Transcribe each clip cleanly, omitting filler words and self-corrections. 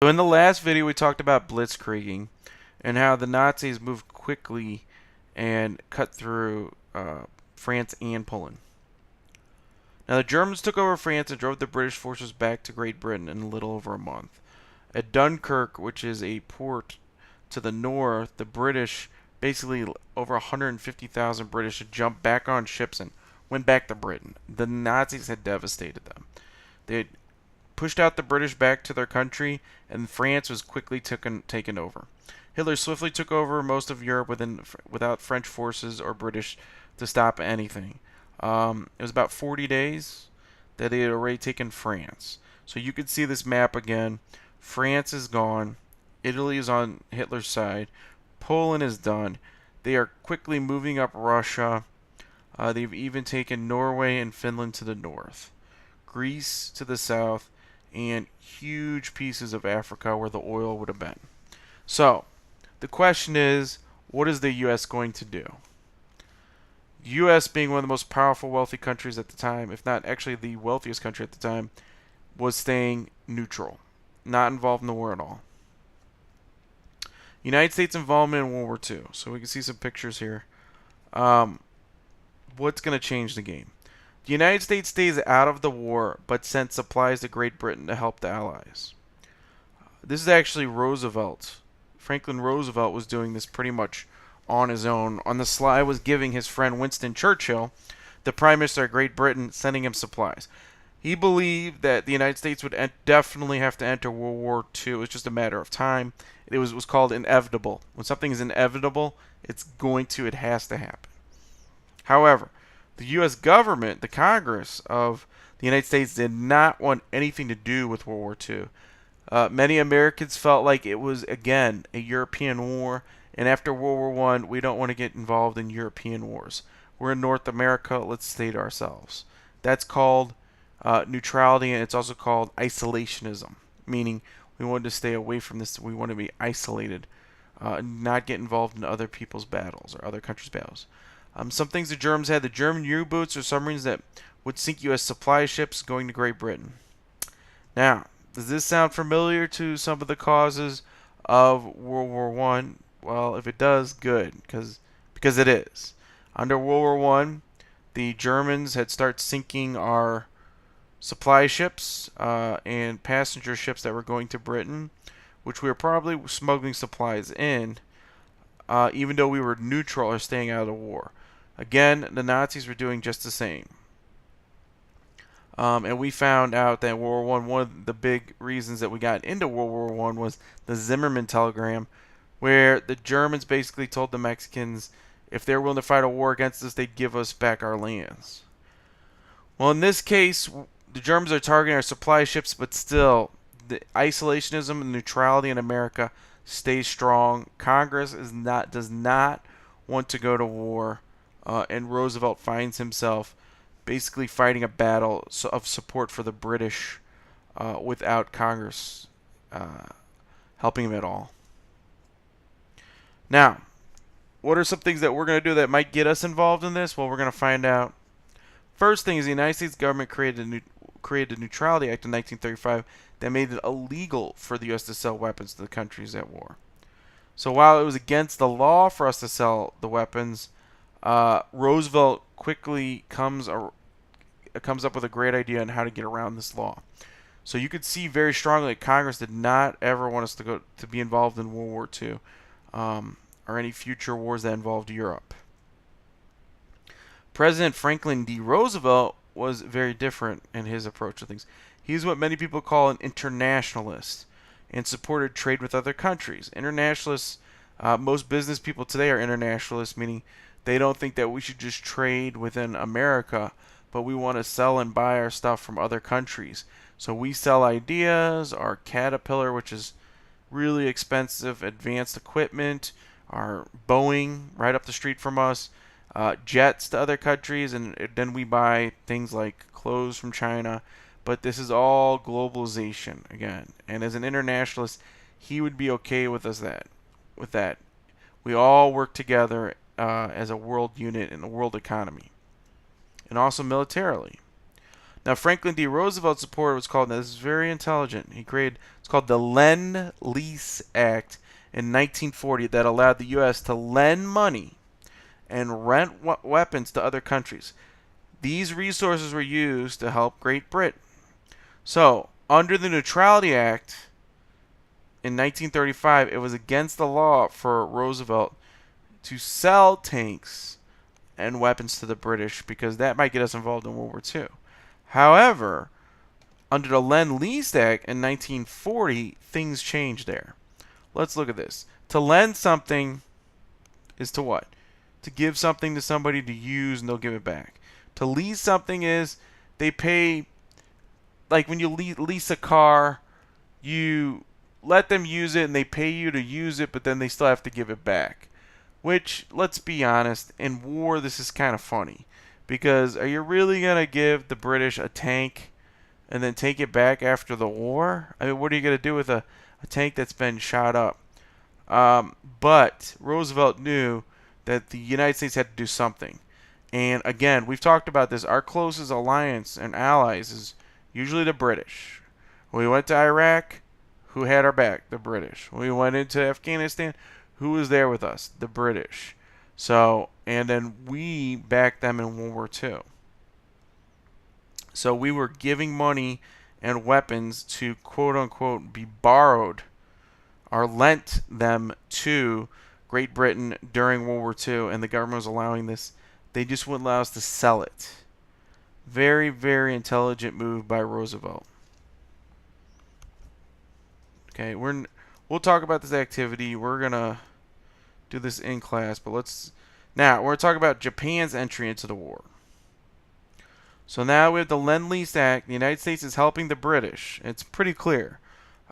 So in the last video, we talked about blitzkrieging and how the Nazis moved quickly and cut through France and Poland. Now the Germans took over France and drove the British forces back to Great Britain in a little over a month. At Dunkirk, which is a port to the north, the British, basically over 150,000 British, had jumped back on ships and went back to Britain. The Nazis had devastated them. They had pushed out the British back to their country, and France was quickly taken over. Hitler swiftly took over most of Europe without French forces or British to stop anything. It was about 40 days that they had already taken France. So you could see this map again. France is gone. Italy is on Hitler's side. Poland is done. They are quickly moving up Russia. They've even taken Norway and Finland to the north, Greece to the south, and huge pieces of Africa where the oil would have been. So, the question is, what is the U.S. going to do? The U.S., being one of the most powerful, wealthy countries at the time, if not actually the wealthiest country at the time, was staying neutral, not involved in the war at all. United States involvement in World War II. So we can see some pictures here. What's going to change the game? The United States stays out of the war, but sent supplies to Great Britain to help the Allies. This is actually Roosevelt. Franklin Roosevelt was doing this pretty much on his own. On the slide was giving his friend Winston Churchill, the Prime Minister of Great Britain, sending him supplies. He believed that the United States would definitely have to enter World War II. It was just a matter of time. It was called inevitable. When something is inevitable, it has to happen. However, the U.S. government, the Congress of the United States, did not want anything to do with World War II. Many Americans felt like it was, again, a European war, and after World War I, we don't want to get involved in European wars. We're in North America, let's stay to ourselves. That's called neutrality, and it's also called isolationism, meaning we wanted to stay away from this. We want to be isolated, not get involved in other people's battles or other countries' battles. Some things the Germans had: the German U-boats or submarines that would sink U.S. supply ships going to Great Britain. Now, does this sound familiar to some of the causes of World War One? Well, if it does, good, because it is. Under World War One, the Germans had started sinking our supply ships and passenger ships that were going to Britain, which we were probably smuggling supplies in, even though we were neutral or staying out of the war. Again, the Nazis were doing just the same. And we found out that World War One of the big reasons that we got into World War One was the Zimmerman telegram, where the Germans basically told the Mexicans if they're willing to fight a war against us, they'd give us back our lands. Well, in this case, the Germans are targeting our supply ships, but still, the isolationism and neutrality in America stays strong. Congress does not want to go to war, and Roosevelt finds himself basically fighting a battle of support for the British without Congress helping him at all. Now, what are some things that we're going to do that might get us involved in this? Well, we're going to find out. First thing is the United States government created a Neutrality Act in 1935 that made it illegal for the U.S. to sell weapons to the countries at war. So while it was against the law for us to sell the weapons, Roosevelt quickly comes up with a great idea on how to get around this law. So you could see very strongly that Congress did not ever want us to be involved in World War II or any future wars that involved Europe. President Franklin D. Roosevelt was very different in his approach to things. He's what many people call an internationalist and supported trade with other countries. Internationalists, most business people today are internationalists, meaning they don't think that we should just trade within America, but we want to sell and buy our stuff from other countries. So we sell ideas, our Caterpillar, which is really expensive advanced equipment, our Boeing right up the street from us, jets to other countries, and then we buy things like clothes from China. But this is all globalization again. And as an internationalist, he would be okay with that. We all work together as a world unit in the world economy, and also militarily. Now, Franklin D. Roosevelt supported what's called, now this is very intelligent, it's called the Lend-Lease Act in 1940 that allowed the U.S. to lend money and rent weapons to other countries. These resources were used to help Great Britain. So, under the Neutrality Act in 1935, it was against the law for Roosevelt to sell tanks and weapons to the British because that might get us involved in World War II. However, under the Lend-Lease Act in 1940, things changed there. Let's look at this. To lend something is to what? To give something to somebody to use and they'll give it back. To lease something is they pay, like when you lease a car, you let them use it and they pay you to use it, but then they still have to give it back. Which, let's be honest, in war this is kind of funny. Because are you really going to give the British a tank and then take it back after the war? I mean, what are you going to do with a tank that's been shot up? But Roosevelt knew that the United States had to do something. And again, we've talked about this. Our closest alliance and allies is usually the British. When we went to Iraq, who had our back? The British. When we went into Afghanistan, who was there with us? The British. So, and then we backed them in World War II. So we were giving money and weapons to quote-unquote be borrowed or lent them to Great Britain during World War II, and the government was allowing this. They just wouldn't allow us to sell it. Very, very intelligent move by Roosevelt. Okay, we'll talk about this activity. We're gonna do this in class, but now we're talking about Japan's entry into the war. So now we have the Lend-Lease Act. The United States is helping the British. It's pretty clear.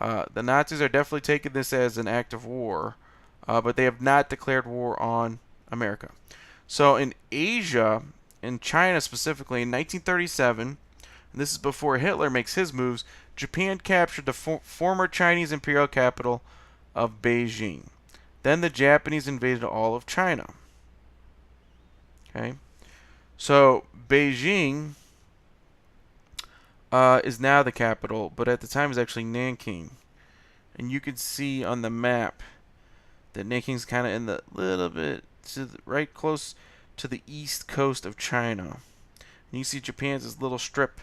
The Nazis are definitely taking this as an act of war, but they have not declared war on America. So in Asia, in China specifically, in 1937, and this is before Hitler makes his moves, Japan captured the former Chinese imperial capital of Beijing. Then the Japanese invaded all of China. Okay, so Beijing is now the capital, but at the time it was actually Nanking. And you can see on the map that Nanking's kind of in the little bit right close to the east coast of China. And you see Japan's this little strip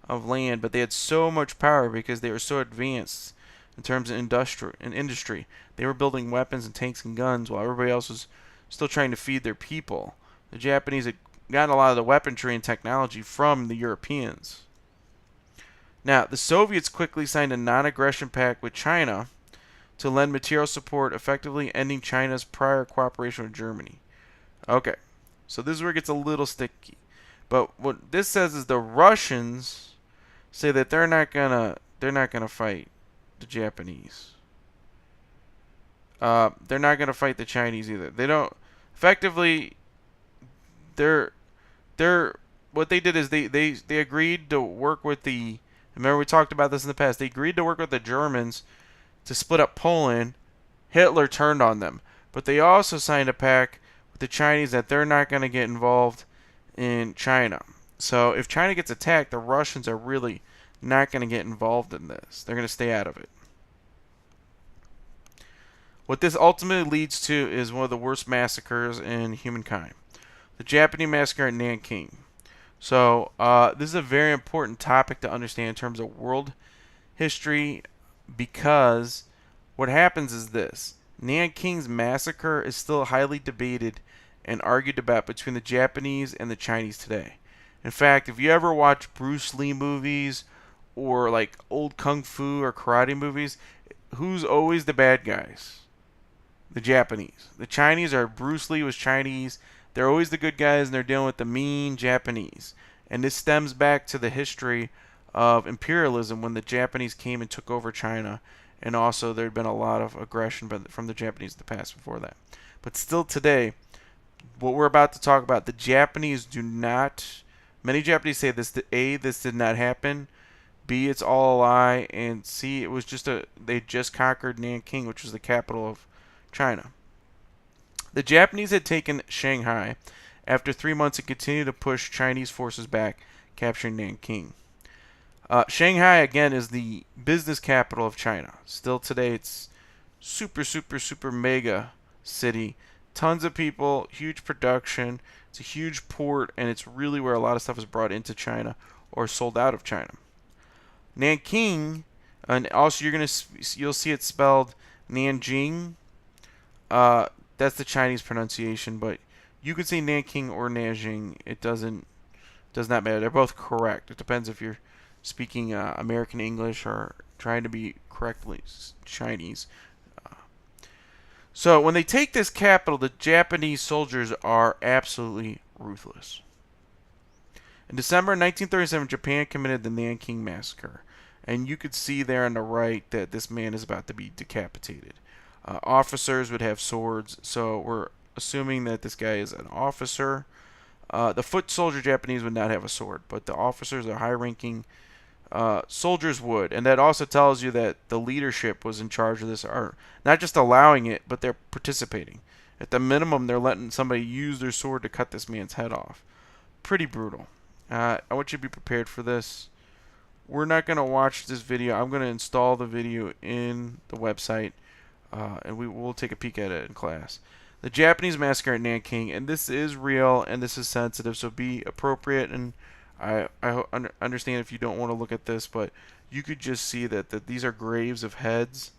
of land, but they had so much power because they were so advanced in terms of industry. They were building weapons and tanks and guns while everybody else was still trying to feed their people. The Japanese had gotten a lot of the weaponry and technology from the Europeans. Now, the Soviets quickly signed a non-aggression pact with China to lend material support, effectively ending China's prior cooperation with Germany. Okay, so this is where it gets a little sticky. But what this says is the Russians say that they're not gonna fight the Japanese. They're not gonna fight the Chinese either. They don't effectively. They're what they did is they agreed to work with the. Remember we talked about this in the past. They agreed to work with the Germans to split up Poland. Hitler turned on them, but they also signed a pact with the Chinese that they're not going to get involved in China. So if China gets attacked, the Russians are really not going to get involved in this. They're going to stay out of it. What this ultimately leads to is one of the worst massacres in humankind. The Japanese Massacre at Nanking. So this is a very important topic to understand in terms of world history, because what happens is this. Nanking's massacre is still highly debated and argued about between the Japanese and the Chinese today. In fact, if you ever watch Bruce Lee movies or like old kung fu or karate movies, who's always the bad guys? The Japanese. The Chinese are, Bruce Lee was Chinese. They're always the good guys, and they're dealing with the mean Japanese. And this stems back to the history of imperialism when the Japanese came and took over China. And also there had been a lot of aggression from the Japanese in the past before that. But still today, what we're about to talk about, the Japanese do not, many Japanese say this, A, this did not happen, B, it's all a lie, and C, it was just they just conquered Nanking, which was the capital of China. The Japanese had taken Shanghai after 3 months and continued to push Chinese forces back, capturing Nanking. Shanghai, again, is the business capital of China. Still today, it's super, super, super mega city. Tons of people, huge production. It's a huge port, and it's really where a lot of stuff is brought into China or sold out of China. Nanking, and also you'll see it spelled Nanjing. That's the Chinese pronunciation, but you could say Nanking or Nanjing. It does not matter. They're both correct. It depends if you're speaking American English or trying to be correctly Chinese. So when they take this capital, the Japanese soldiers are absolutely ruthless. In December 1937, Japan committed the Nanking Massacre. And you could see there on the right that this man is about to be decapitated. Officers would have swords, so we're assuming that this guy is an officer. The foot soldier Japanese would not have a sword, but the officers, the high-ranking soldiers would. And that also tells you that the leadership was in charge of this, or not just allowing it, but they're participating. At the minimum, they're letting somebody use their sword to cut this man's head off. Pretty brutal. I want you to be prepared for this. We're not going to watch this video. I'm going to install the video in the website, and we'll take a peek at it in class. The Japanese Massacre at Nanking, and this is real, and this is sensitive, so be appropriate, and I understand if you don't want to look at this, but you could just see that these are graves of heads,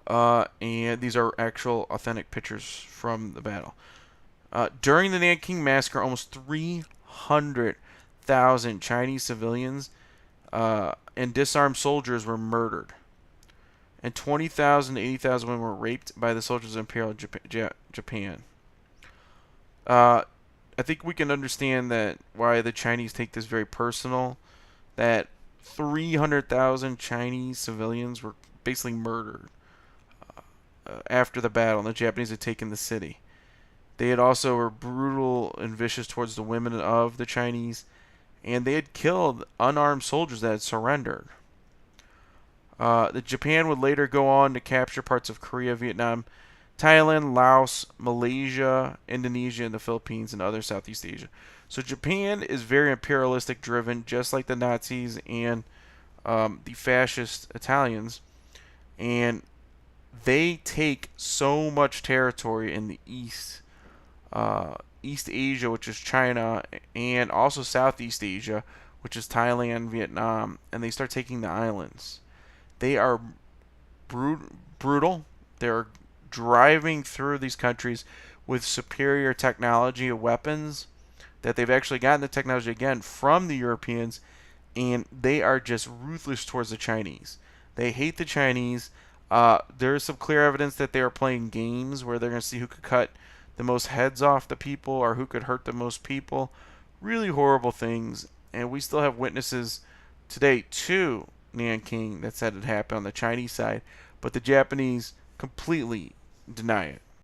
and these are actual authentic pictures from the battle. During the Nanking Massacre, almost 300,000 Chinese civilians and disarmed soldiers were murdered. And 20,000 to 80,000 women were raped by the soldiers of Imperial Japan. I think we can understand that why the Chinese take this very personal. That 300,000 Chinese civilians were basically murdered after the battle, and the Japanese had taken the city. They had also were brutal and vicious towards the women of the Chinese, and they had killed unarmed soldiers that had surrendered. The Japan would later go on to capture parts of Korea, Vietnam, Thailand, Laos, Malaysia, Indonesia, and the Philippines, and other Southeast Asia. So Japan is very imperialistic driven, just like the Nazis and the fascist Italians. And they take so much territory in the East Asia, which is China, and also Southeast Asia, which is Thailand, Vietnam, and they start taking the islands. They are brutal. They're driving through these countries with superior technology of weapons that they've actually gotten the technology again from the Europeans, and they are just ruthless towards the Chinese. They hate the Chinese. There is some clear evidence that they are playing games where they're going to see who could cut the most heads off the people or who could hurt the most people. Really horrible things, and we still have witnesses today to Nanking that said it happened on the Chinese side, but the Japanese completely deny it.